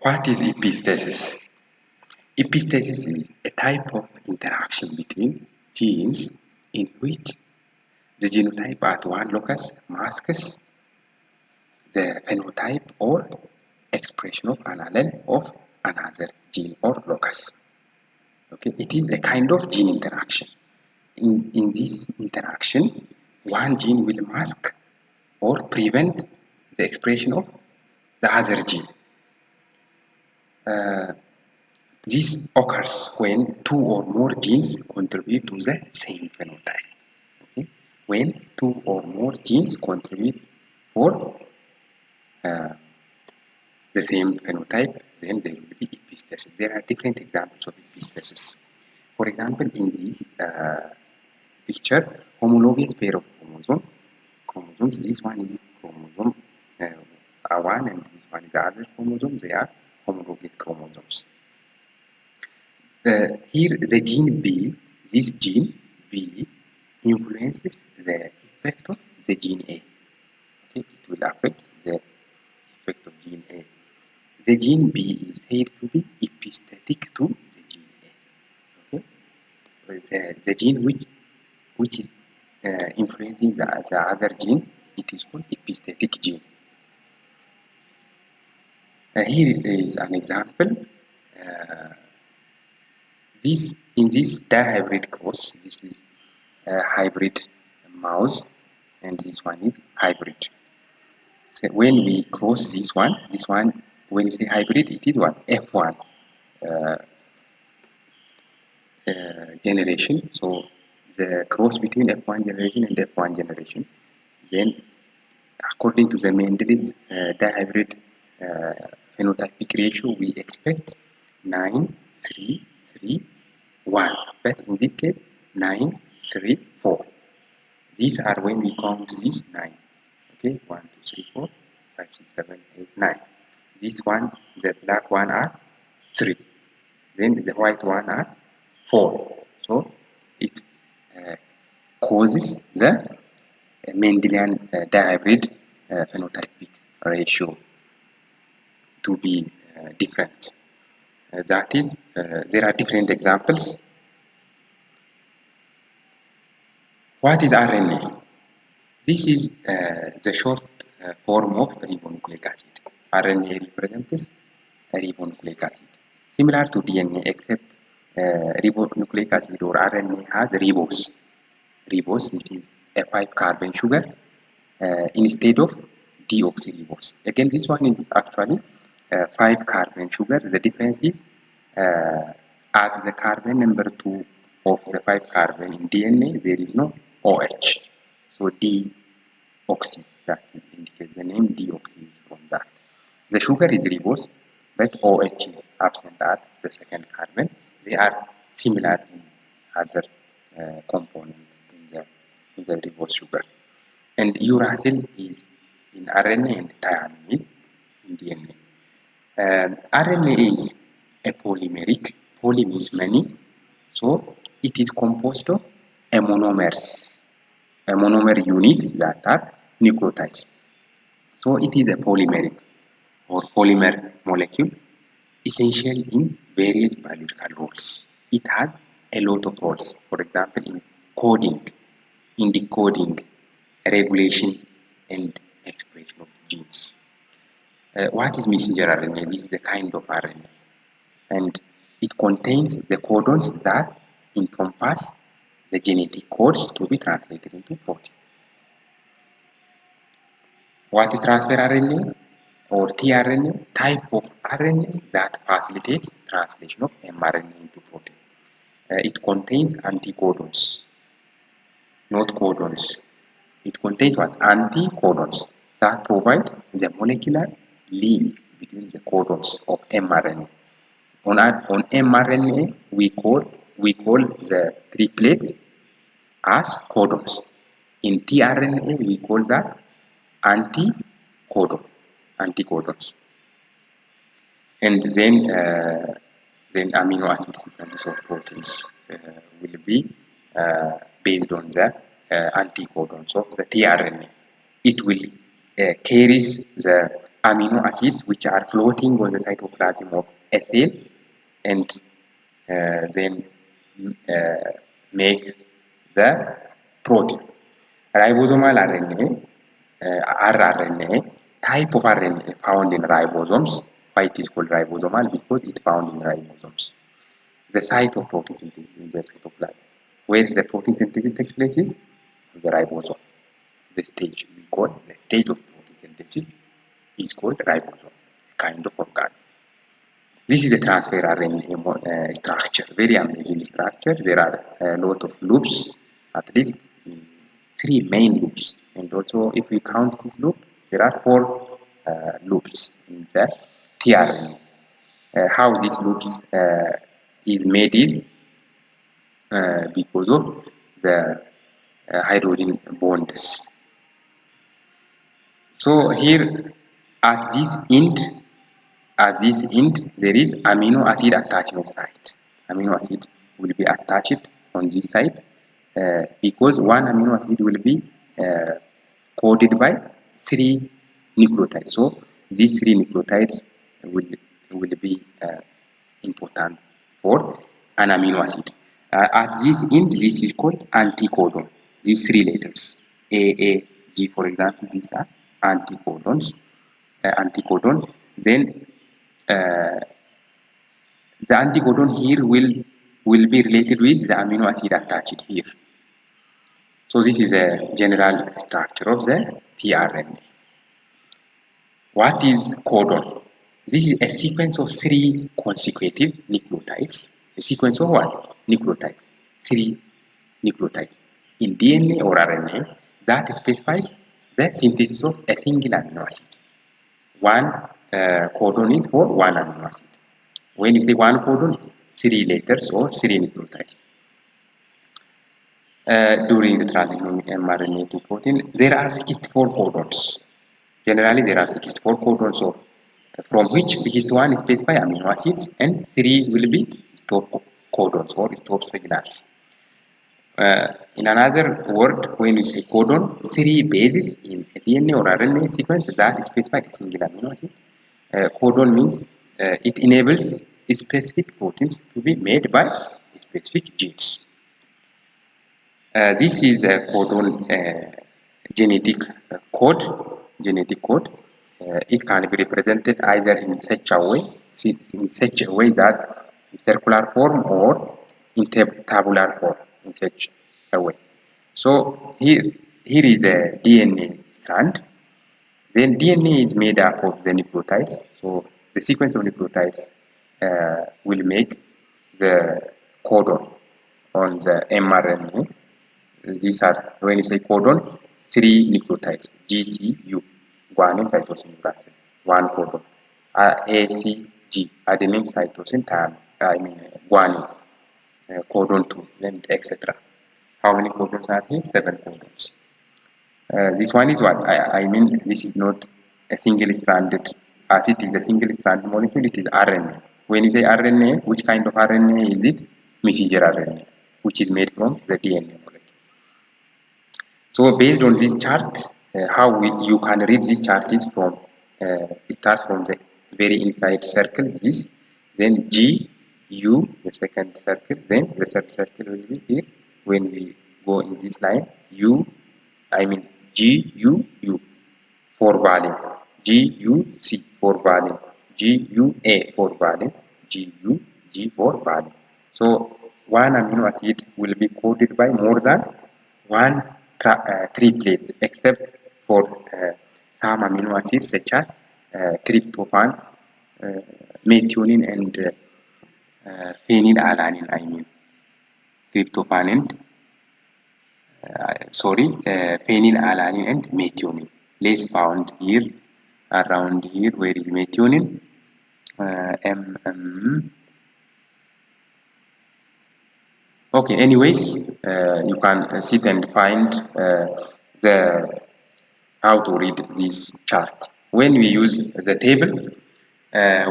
What is epistasis? Epistasis is a type of interaction between genes in which the genotype at one locus masks the phenotype or expression of an allele of another gene or locus. Okay, it is a kind of gene interaction. In this interaction, one gene will mask or prevent the expression of the other gene. This occurs when two or more genes contribute to the same phenotype. Okay? When two or more genes contribute for the same phenotype, then there will be epistasis. There are different examples of epistasis. For example, in this picture, homologous pair of chromosomes. This one is chromosome one, and this one is the other chromosome. They are homologous chromosomes. Here, the gene B, this gene B, influences the effect of the gene A. Okay, it will affect the effect of gene A. The gene B is said to be epistatic to the gene A. Okay, the gene which is influencing the other gene, it is called epistatic gene. Here is an example. In this dihybrid cross, this is a hybrid mouse, and this one is hybrid. So when we cross this one, when you say hybrid, it is what? F1 generation. So the cross between F1 generation and F1 generation. Then, according to the Mendel's dihybrid phenotypic ratio, we expect 9, 3, 3, 1. But in this case, 9, 3, 4. These are when we count this 9. Okay, 1, 2, 3, 4, 5, 6, 7, 8, 9. This one, the black one are 3. Then the white one are 4. So it causes the Mendelian dihybrid phenotypic ratio to be different. That is, there are different examples. What is RNA? This is the short form of ribonucleic acid. RNA represents ribonucleic acid. Similar to DNA, except ribonucleic acid or RNA has ribose. Ribose, which is a 5-carbon sugar instead of deoxyribose. Again, this one is actually 5-carbon sugar. The difference is at the carbon number 2 of the 5 carbon in DNA, there is no OH. So deoxy, that indicates the name deoxy is from that. The sugar is ribose, but OH is absent at the second carbon. They are similar in other components in the ribose sugar. And uracil is in RNA and thymine is in DNA. RNA is a polymeric. Poly means many. So it is composed of monomers. Monomer units that are nucleotides. So it is a polymeric or polymer molecule essential in various biological roles. It has a lot of roles. For example, in coding, in decoding, regulation, and expression of genes. What is messenger RNA? This is a kind of RNA, and it contains the codons that encompass the genetic codes to be translated into protein. What is transfer RNA or tRNA? Type of RNA that facilitates translation of mRNA into protein. It contains anticodons, not codons. It contains what? Anticodons that provide the molecular link between the codons of mRNA. On mRNA, we call the triplets as codons. In tRNA, we call that anticodons. And then amino acid sequences of proteins will be based on the anticodons of the tRNA. It will carries the amino acids which are floating on the cytoplasm of a cell and then make the protein. Ribosomal RNA, rRNA, type of RNA found in ribosomes. Why it is called ribosomal? Because it found in ribosomes. The site of protein synthesis in the cytoplasm. Where the protein synthesis takes place is the ribosome. The stage we call the stage of protein synthesis is called ribosome, kind of organ. This is a transfer RNA structure, very amazing structure. There are a lot of loops, at least 3 main loops. And also, if we count this loop, there are 4 loops in the tRNA. How these loops is made is because of the hydrogen bonds. So here at this end, there is amino acid attachment site. Amino acid will be attached on this site because one amino acid will be coded by 3 nucleotides. So these 3 nucleotides will be important for an amino acid. At this end, this is called anticodon. These 3 letters, A, A, G, for example, these are anticodons. Anticodon. Then the anticodon here will be related with the amino acid attached here. So this is a general structure of the tRNA. What is codon? This is a sequence of 3 consecutive nucleotides. A sequence of what? Nucleotides. 3 nucleotides in DNA or RNA that specifies the synthesis of a single amino acid. One codon is for one amino acid. When you say one codon, 3 letters or 3 nucleotides. During the transition of mRNA to protein, there are 64 codons. Generally, there are 64 codons, from which 61 specify amino acids and 3 will be stop codons or stop signals. In another word, when we say codon, 3 bases in a DNA or RNA sequence that specify a single amino acid. Codon means it enables specific proteins to be made by specific genes. This is a codon genetic code. It can be represented either in such a way that in circular form or in tabular form in such a way. So here is a DNA strand. Then DNA is made up of the nucleotides. So the sequence of nucleotides will make the codon on the mRNA. These are, when you say codon, 3 nucleotides, GCU, guanine, cytosine, uracil, one codon. ACG, adenine, cytosine, guanine, codon 2, then etc. How many codons are here? 7 codons. This one is what? I mean, this is not a single-stranded, as it is a single-stranded molecule, it is RNA. When you say RNA, which kind of RNA is it? Messenger RNA, which is made from the DNA molecule. So based on this chart, you can read this chart is from, it starts from the very inside circle, this, then G, U, the second circle, then the third circle will be here. When we go in this line, G, U, U, for valine, G, U, C, for valine, G, U, A, for valine, G, U, G, for valine. So one amino acid will be coded by more than one triplets, except for some amino acids such as tryptophan, methionine, and phenylalanine. Tryptophan and phenylalanine and methionine. Less found here, around here. Where is methionine? Okay, anyways, you can sit and find how to read this chart. When we use the table,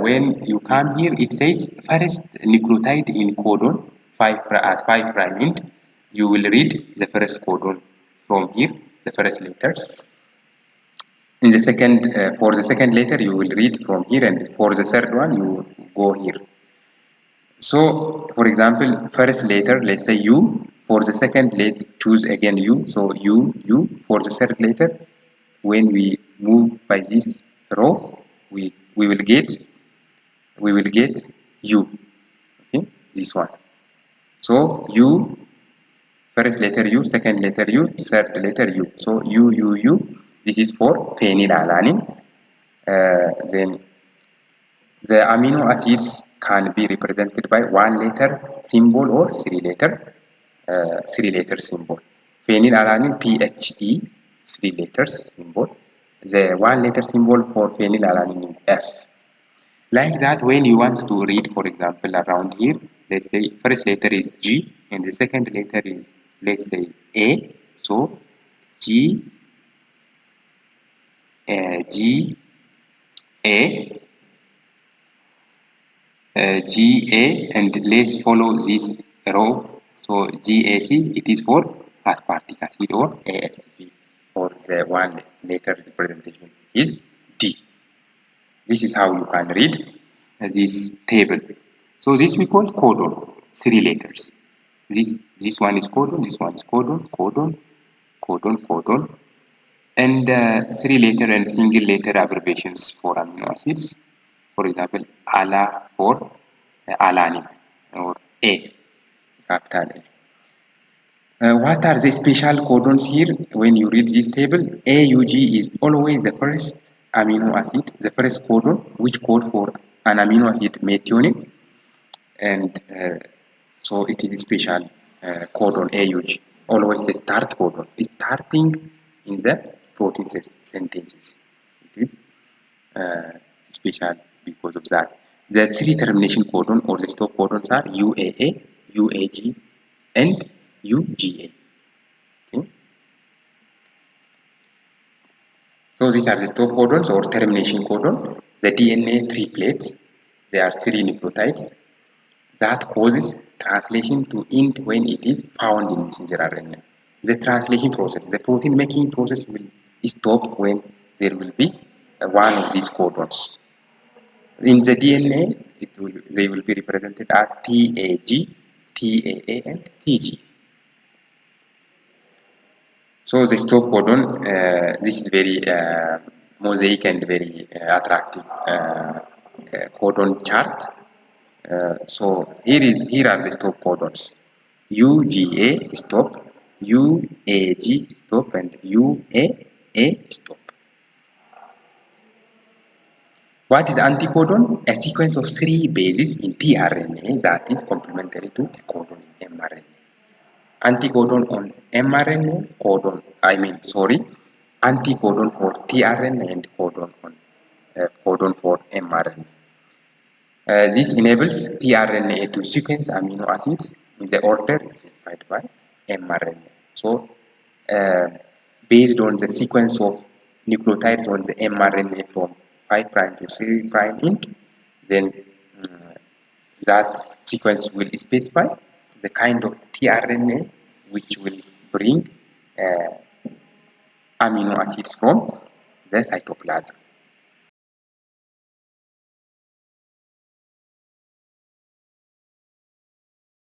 when you come here, it says first nucleotide in codon at 5 prime end. You will read the first codon from here, the first letters. In the second, for the second letter, you will read from here, and for the third one, you go here. So, for example, first letter, let's say U. For the second, let's choose again U. So U, U. For the third letter, when we move by this row, we will get U. Okay, this one. So U, first letter U, second letter U, third letter U. So U, U, U. This is for phenylalanine. Then the amino acids can be represented by one letter symbol or three letter symbol. Phenylalanine PHE, three letters symbol. The one letter symbol for phenylalanine is F. Like that, when you want to read, for example, around here, let's say first letter is G and the second letter is, let's say, A. So G, G, A, GA, and let's follow this row. So GAC, it is for aspartic acid or ASP, or the one letter representation is D. This is how you can read this table. So this we call codon, three letters. This one is codon, this one is codon, codon, codon, codon, and three letter and single letter abbreviations for amino acids. For example, ALA for alanine or A, capital A. What are the special codons here when you read this table? AUG is always the first amino acid, the first codon which code for an amino acid methionine, and so it is a special codon AUG, always the start codon, starting in the protein sentences. It is special because of that. The three termination codon or the stop codons are UAA, UAG, and UGA. Okay. So these are the stop codons or termination codon. The DNA triplet, there are three nucleotides that causes translation to end when it is found in messenger RNA. The translation process, the protein making process will stop when there will be one of these codons. In the DNA, they will be represented as TAG, TAA, and TG. So the stop codon, this is very mosaic and very attractive codon chart. Here are the stop codons: UGA stop, UAG stop, and UAA stop. What is anticodon? A sequence of three bases in tRNA that is complementary to a codon in mRNA. Anticodon on mRNA, anticodon for tRNA and codon for mRNA. This enables tRNA to sequence amino acids in the order specified by mRNA. So, based on the sequence of nucleotides on the mRNA from 5' to 3' end, then that sequence will specify the kind of tRNA which will bring amino acids from the cytoplasm.